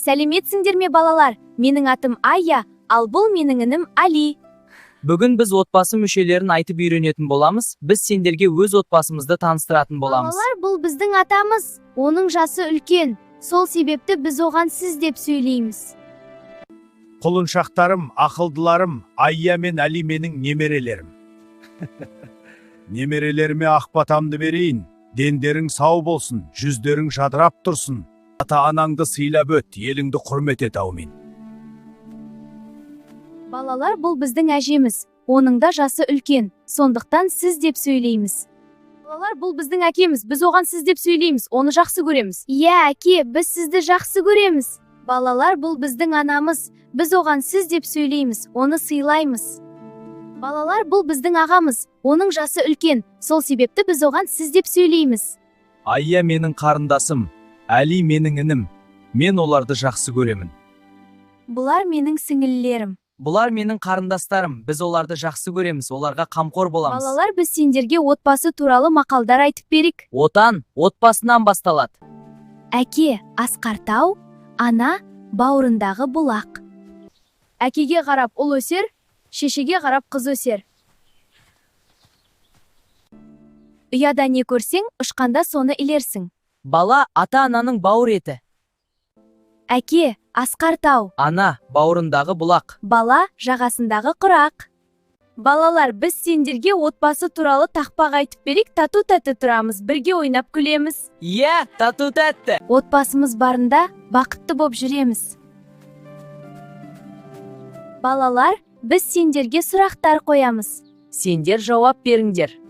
Сәлеметсіңдер ме балалар? Менің атым Айя, ал бұл менің інім Али. Бүгін біз отбасы мүшелерін айтып үйренетін боламыз. Біз сендерге өз отбасымызды таныстыратын боламыз. Балалар, бұл біздің атамыз. Оның жасы үлкен. Сол себепті біз оған сіз деп сөйлейміз. Құлыншақтарым, ақылдыларым, Айя мен Али менің немерелерім. Немерелеріме ақ батамды берейін. Дендерің сау болсын, жүздерің жадырап тұрсын. Ата-анаңды сыйлап өт, еліңді құрмет ет, аумин. Балалар, бұл біздің әжеміз. Оның да жасы үлкен. Сондықтан сіз деп сөйлейміз. Балалар, бұл біздің әкеміз. Біз оған сіз деп сөйлейміз. Оны жақсы көреміз. Иә, әке, біз сізді жақсы көреміз. Балалар, бұл біздің анамыз. Біз оған сіз деп сөйлейміз. Оны сыйлаймыз. Балалар, бұл біздің ағамыз. Оның жасы үлкен. Сол себепті біз оған сіз деп сөйлейміз. Айя менің қарындасым, Али менің інім. Мен оларды жақсы көремін. Бұлар менің сіңілілерім. Бұлар менің қарындастарым. Біз оларды жақсы көреміз, оларға қамқор боламыз. Балалар, біз сендерге отбасы туралы мақалдар айтып берик. Отан отбасынан басталады. Әке асқар тау, ана бауырындағы бұлақ. Әкеге қарап ұл өсер, шешеге қарап қыз өсер. Ұяда не көрсең, ұшқанда соны илерсің. Бала ата-ананың бауыр еті. Әке асқар тау, Ана бауырындағы бұлақ. бала жағасындағы құрақ. Балалар, біз сендерге отбасы туралы тақпақ айтып берик, тату-тәтті тұрамыз, бірге ойнап күлеміз. Иә, тату-тәтті. Отбасымыз барында бақытты боп жүреміз. Балалар, біз сендерге сұрақтар қоямыз. Сендер жауап беріңдер.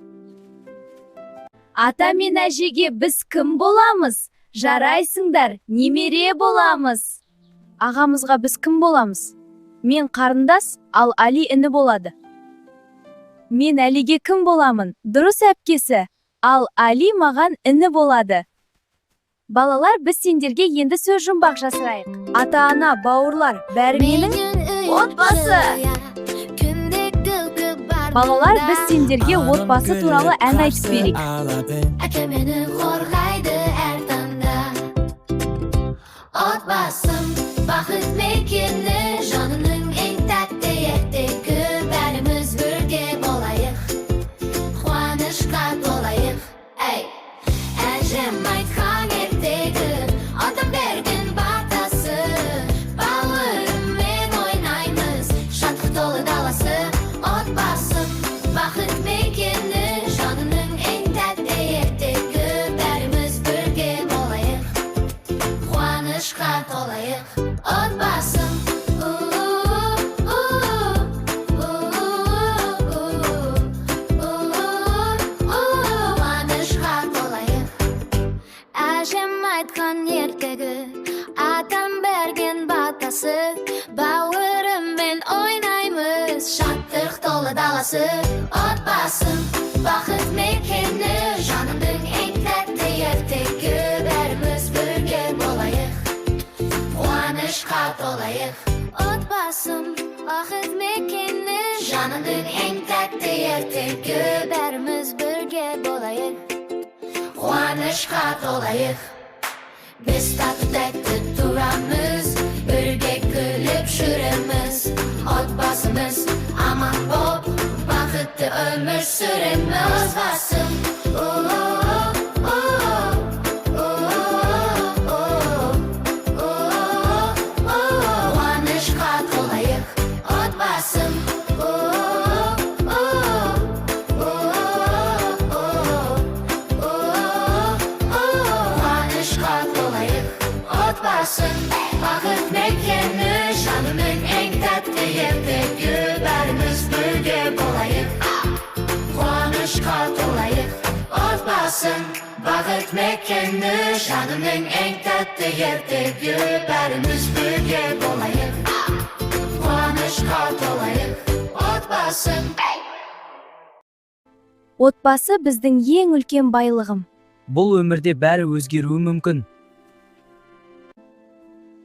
Ата мен әжеге біз кім боламыз? Жарайсыңдар, немере боламыз. Ағамызға біз кім боламыз? Мен қарындас, ал Али іні болады. Мен Алиге кім боламын? Дұрыс әпкесі, ал Али маған іні болады. Балалар, біз сендерге енді сөз жұмбақ жасырайық. Ата-ана, бауырлар, бәрі менің отбасы. Балалар, біз сендерге отбасы туралы ән айтып берейік. Әке мені қорғайды әр таңда. Отбасым бақыт мекені, жанымның ең тәтті ертегі. Бәріміз бірге болайық, қуанышқа толайық. Әй, әжем айтқан ертегі, атам берген батасы. Бауырыммен ойнаймыз, шаттық толы даласы. Отбасым бақыт мекені, жанымның ең тәтті ертегі. Бәріміз бірге болайық, қуанышқа толайық. Отбасым қуанышқа толайық. Әжем айтқан ертегі, атам берген батасы. Бауырыммен ойнаймыз, шаттық толы даласы. Отбасым бақыт мекені, жанымның ең тәтті ертегі. Бәріміз бірге болайық, қуанышқа толайық. Отбасым бақыт мекені, жанымның ең тәтті ертегі. Бәріміз бірге болайық, қуанышқа толайық. Біз тату-тәтті тұрамыз, бірге күліп жүреміз. Отбасымыз аман боп, бақытты өмір сүреміз. Отбасым қуанышқа толайық. Отбасым қуанышқа толайық. Отбасым бақыт мекені, жанымның ең тәтті ертегі. Бәріміз бірге болайық, қуанышқа толайық. Отбасым бақыт мекені, жанымның ең тәтті ертегі. Бәріміз бірге болайық, қуанышқа толайық. Отбасым. Отбасы біздің ең үлкен байлығым. Бұл өмірде бәрі өзгеруі мүмкін.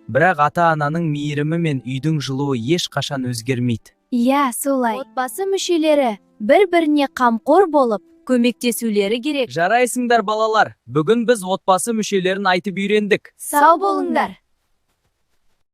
Бірақ ата-ананың мейірімі мен үйдің жылуы ешқашан өзгермейді. Иә, солай. Отбасы мүшелері бір-біріне қамқор болып, көмектесулері керек. Жарайсыңдар балалар, бүгін біз отбасы мүшелерін айтып үйрендік. Сау болыңдар.